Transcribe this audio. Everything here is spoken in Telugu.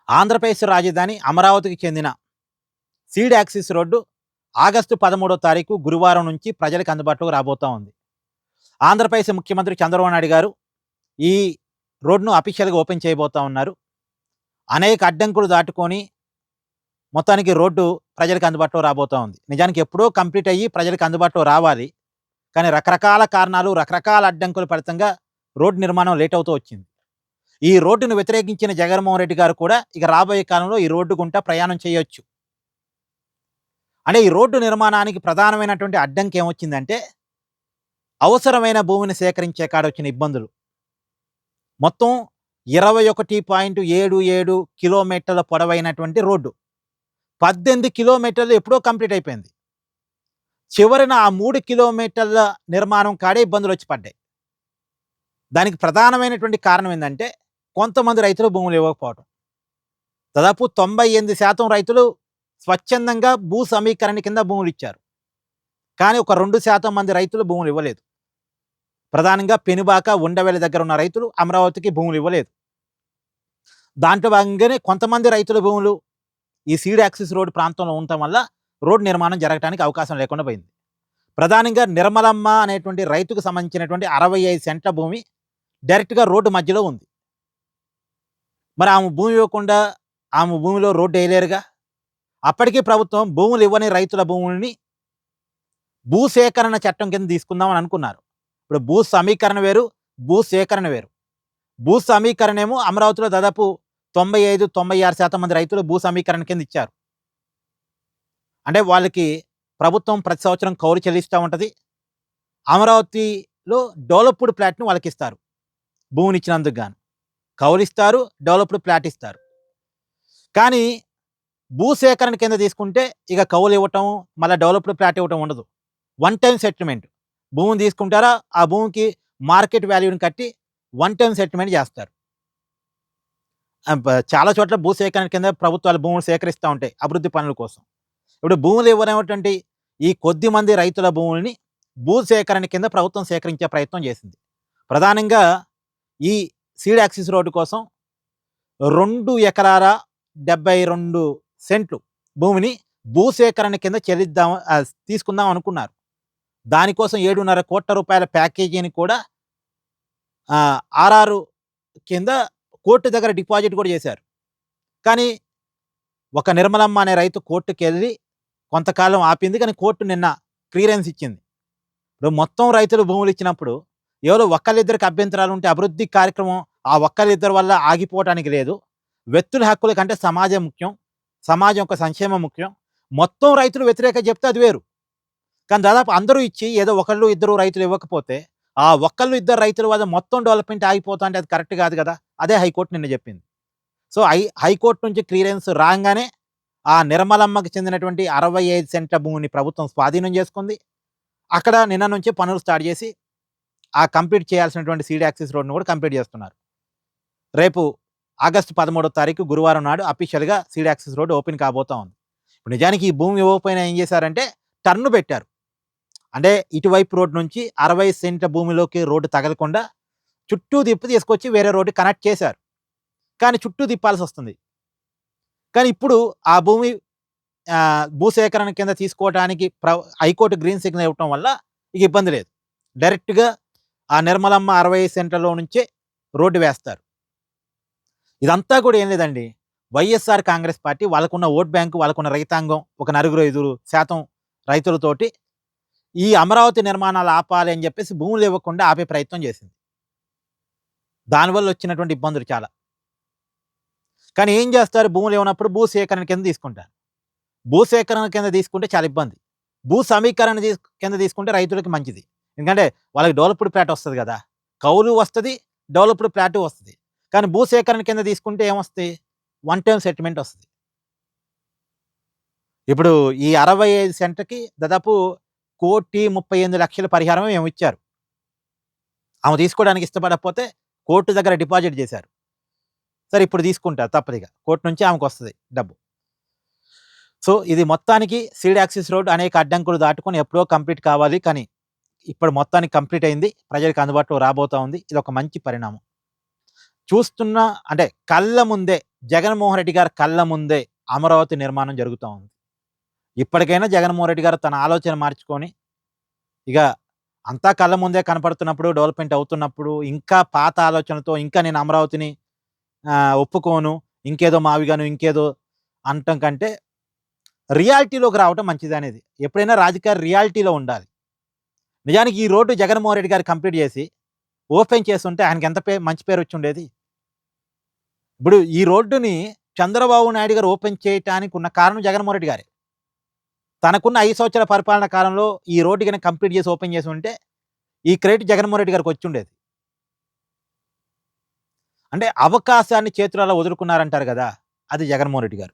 ఆంధ్రప్రదేశ్ రాజధాని అమరావతికి చెందిన సీడ్ యాక్సిస్ రోడ్డు ఆగస్టు 13వ తారీఖు గురువారం నుంచి ప్రజలకు అందుబాటులోకి రాబోతా ఉంది. ఆంధ్రప్రదేశ్ ముఖ్యమంత్రి చంద్రబాబు నాయుడు గారు ఈ రోడ్డును అఫీషియల్‌గా ఓపెన్ చేయబోతా ఉన్నారు. అనేక అడ్డంకులు దాటుకొని మొత్తానికి రోడ్డు ప్రజలకు అందుబాటులో రాబోతా ఉంది. నిజానికి ఎప్పుడో కంప్లీట్ అయ్యి ప్రజలకు అందుబాటులో రావాలి. కానీ రకరకాల కారణాలు, రకరకాల అడ్డంకుల ఫలితంగా రోడ్డు నిర్మాణం లేట్ అవుతూ వచ్చింది. ఈ రోడ్డును వ్యతిరేకించిన జగన్మోహన్ రెడ్డి గారు కూడా ఇక రాబోయే కాలంలో ఈ రోడ్డు గుంట ప్రయాణం చేయొచ్చు. అంటే ఈ రోడ్డు నిర్మాణానికి ప్రధానమైనటువంటి అడ్డంకి ఏమొచ్చిందంటే, అవసరమైన భూమిని సేకరించే కాడ వచ్చిన ఇబ్బందులు. మొత్తం 21.77 కిలోమీటర్ల పొడవైనటువంటి రోడ్డు. 18 కిలోమీటర్లు ఎప్పుడో కంప్లీట్ అయిపోయింది. చివరన ఆ 3 కిలోమీటర్ల నిర్మాణం కాడే ఇబ్బందులు వచ్చి పడ్డాయి. దానికి ప్రధానమైనటువంటి కారణం ఏందంటే, కొంతమంది రైతులు భూములు ఇవ్వకపోవడం. దాదాపు 98% రైతులు స్వచ్ఛందంగా భూ సమీకరణ కింద భూములు ఇచ్చారు. కానీ ఒక 2% మంది రైతులు భూములు ఇవ్వలేదు. ప్రధానంగా పెనుబాక, ఉండవెల్లి దగ్గర ఉన్న రైతులు అమరావతికి భూములు ఇవ్వలేదు. దాంట్లో భాగంగానే కొంతమంది రైతుల భూములు ఈ సీడ్ యాక్సిస్ రోడ్ ప్రాంతంలో ఉండటం వల్ల రోడ్డు నిర్మాణం జరగడానికి అవకాశం లేకుండా పోయింది. ప్రధానంగా నిర్మలమ్మ అనేటువంటి రైతుకు సంబంధించినటువంటి 65 సెంట్ల భూమి డైరెక్ట్గా రోడ్డు మధ్యలో ఉంది. మరి ఆమె భూమి ఇవ్వకుండా ఆమె భూమిలో రోడ్డు వేయలేరుగా. అప్పటికీ ప్రభుత్వం భూములు ఇవ్వని రైతుల భూముల్ని భూసేకరణ చట్టం కింద తీసుకుందామని అనుకున్నారు. ఇప్పుడు భూ సమీకరణ వేరు, భూ సేకరణ వేరు. భూ సమీకరణ ఏమో అమరావతిలో దాదాపు 95-96% మంది రైతులు భూ సమీకరణ కింద ఇచ్చారు. అంటే వాళ్ళకి ప్రభుత్వం ప్రతి సంవత్సరం కౌలు చెల్లిస్తూ ఉంటుంది. అమరావతిలో డెవలప్డ్ ప్లాట్ని వాళ్ళకి ఇస్తారు. భూమిని ఇచ్చినందుకు గాను కౌలు ఇస్తారు, డెవలప్డ్ ప్లాట్ ఇస్తారు. కానీ భూసేకరణ కింద తీసుకుంటే ఇక కౌలు ఇవ్వటం, మళ్ళీ డెవలప్డ్ ప్లాట్ ఇవ్వటం ఉండదు. One time settlement. భూమిని తీసుకుంటారా, ఆ భూమికి మార్కెట్ వాల్యూని కట్టి వన్ టైం సెటిల్మెంట్ చేస్తారు. చాలా చోట్ల భూసేకరణ కింద ప్రభుత్వాలు భూములు సేకరిస్తూ ఉంటాయి అభివృద్ధి పనుల కోసం. ఇప్పుడు భూములు ఇవ్వనటువంటి ఈ కొద్ది మంది రైతుల భూముల్ని భూసేకరణ కింద ప్రభుత్వం సేకరించే ప్రయత్నం చేసింది. ప్రధానంగా ఈ సీడ్ యాక్సిస్ రోడ్డు కోసం 2 ఎకరాల 72 సెంట్లు భూమిని భూసేకరణ కింద తీసుకుందాం అనుకున్నారు. దానికోసం 7.5 కోట్ల రూపాయల ప్యాకేజీని కూడా ఆర్ఆర్ కింద కోర్టు దగ్గర డిపాజిట్ కూడా చేశారు. కానీ ఒక నిర్మలమ్మ అనే రైతు కోర్టుకి వెళ్ళి కొంతకాలం ఆపింది. కానీ కోర్టు నిన్న క్లియరెన్స్ ఇచ్చింది. ఇప్పుడు మొత్తం రైతులు భూములు ఇచ్చినప్పుడు ఎవరో ఒక్కళ్ళిద్దరికి అభ్యంతరాలు ఉంటే అభివృద్ధి కార్యక్రమం ఆ ఒక్కళ్ళిద్దరి వల్ల ఆగిపోవటానికి లేదు. వ్యక్తుల హక్కుల కంటే సమాజం ముఖ్యం, సమాజం యొక్క సంక్షేమం ముఖ్యం. మొత్తం రైతులు వ్యతిరేక చెప్తే అది వేరు. కానీ దాదాపు అందరూ ఇచ్చి ఏదో ఒకళ్ళు ఇద్దరు రైతులు ఇవ్వకపోతే ఆ ఒక్కళ్ళు ఇద్దరు రైతుల వల్ల మొత్తం డెవలప్మెంట్ ఆగిపోతా అంటే అది కరెక్ట్ కాదు కదా. అదే హైకోర్టు నిన్న చెప్పింది. సో హైకోర్టు నుంచి క్లియరెన్స్ రాగానే ఆ నిర్మలమ్మకి చెందినటువంటి 65 సెంట్ల భూమిని ప్రభుత్వం స్వాధీనం చేసుకుంది. అక్కడ నిన్న నుంచి పనులు స్టార్ట్ చేసి ఆ కంప్లీట్ చేయాల్సినటువంటి సీడ్ యాక్సిస్ రోడ్ను కూడా కంప్లీట్ చేస్తున్నారు. రేపు ఆగస్టు 13వ తారీఖు గురువారం నాడు అఫీషియల్గా సీడ్ యాక్సిస్ రోడ్ ఓపెన్ కాబోతా ఉంది. ఇప్పుడు నిజానికి ఈ భూమి ఇవ్వకపోయినా ఏం చేశారంటే టర్న్ పెట్టారు. అంటే ఇటువైపు రోడ్డు నుంచి 60 సెంట్ల భూమిలోకి రోడ్డు తగలకుండా చుట్టూ తిప్పి తీసుకొచ్చి వేరే రోడ్డు కనెక్ట్ చేశారు. కానీ చుట్టూ తిప్పాల్సి వస్తుంది. కానీ ఇప్పుడు ఆ భూమి భూసేకరణ కింద తీసుకోవడానికి హైకోర్టు గ్రీన్ సిగ్నల్ ఇవ్వటం వల్ల ఇక ఇబ్బంది లేదు. డైరెక్ట్గా ఆ నిర్మలమ్మ 60 సెంట్లలో నుంచే రోడ్డు వేస్తారు. ఇదంతా కూడా ఏం లేదండి, వైఎస్ఆర్ కాంగ్రెస్ పార్టీ వాళ్ళకున్న ఓట్ బ్యాంకు, వాళ్ళకున్న రైతాంగం ఒక 4-5% రైతులతోటి ఈ అమరావతి నిర్మాణాలు ఆపాలి అని చెప్పేసి భూములు ఇవ్వకుండా ఆపే ప్రయత్నం చేసింది. దానివల్ల వచ్చినటువంటి ఇబ్బందులు చాలా. కానీ ఏం చేస్తారు, భూములు ఇవ్వనప్పుడు భూసేకరణ కింద తీసుకుంటారు. భూసేకరణ కింద తీసుకుంటే చాలా ఇబ్బంది. భూ సమీకరణ కింద తీసుకుంటే రైతులకి మంచిది. ఎందుకంటే వాళ్ళకి డెవలప్డ్ ప్లాట్ వస్తుంది కదా, కౌలు వస్తుంది, డెవలప్డ్ ప్లాట్ వస్తుంది. కానీ భూసేకరణ కింద తీసుకుంటే ఏమొస్తుంది, వన్ టైం సెటిల్మెంట్ వస్తుంది. ఇప్పుడు ఈ 65 సెంట్లకి దాదాపు 1,38,00,000 పరిహారం ఏమి ఇచ్చారు. ఆమె తీసుకోవడానికి ఇష్టపడకపోతే కోర్టు దగ్గర డిపాజిట్ చేశారు. సరే ఇప్పుడు తీసుకుంటారు తప్పదిగా, కోర్టు నుంచి ఆమెకు వస్తుంది డబ్బు. సో ఇది మొత్తానికి సీడ్ యాక్సిస్ రోడ్ అనేక అడ్డంకులు దాటుకొని ఎప్పుడో కంప్లీట్ కావాలి. కానీ ఇప్పుడు మొత్తానికి కంప్లీట్ అయింది, ప్రజలకు అందుబాటులో రాబోతా ఉంది. ఇది ఒక మంచి పరిణామం. చూస్తున్న అంటే కళ్ళ ముందే జగన్మోహన్ రెడ్డి గారి కళ్ళ ముందే అమరావతి నిర్మాణం జరుగుతా ఉంది. ఇప్పటికైనా జగన్మోహన్ రెడ్డి గారు తన ఆలోచన మార్చుకొని, ఇక అంతా కళ్ళ ముందే కనపడుతున్నప్పుడు, డెవలప్‌మెంట్ అవుతున్నప్పుడు, ఇంకా పాత ఆలోచనలతో ఇంకా నేను అమరావతిని ఒప్పుకోను, ఇంకేదో మావిగాను, ఇంకేదో అనటం కంటే రియాలిటీలోకి రావటం మంచిదనేది. ఎప్పుడైనా రాజకీయాలు రియాలిటీలో ఉండాలి. నిజానికి ఈ రోడ్డు జగన్మోహన్ రెడ్డి గారు కంప్లీట్ చేసి, ఓపెన్ చేసుంటే ఆయనకెంత మంచి పేరొచ్చుండేది. ఇప్పుడు ఈ రోడ్డుని చంద్రబాబు నాయుడు గారు ఓపెన్ చేయటానికి ఉన్న కారణం జగన్మోహన్ రెడ్డి గారే. తనకున్న 5 సంవత్సరాల పరిపాలన కాలంలో ఈ రోడ్డు గనక కంప్లీట్ చేసి ఓపెన్ చేసుంటే, ఈ క్రెడిట్ జగన్మోహన్ రెడ్డి గారికొచ్చుండేది. అంటే అవకాశాన్ని చేతులారా వదులుకున్నారంటారు గదా! అది జగన్మోహన్ రెడ్డి గారు.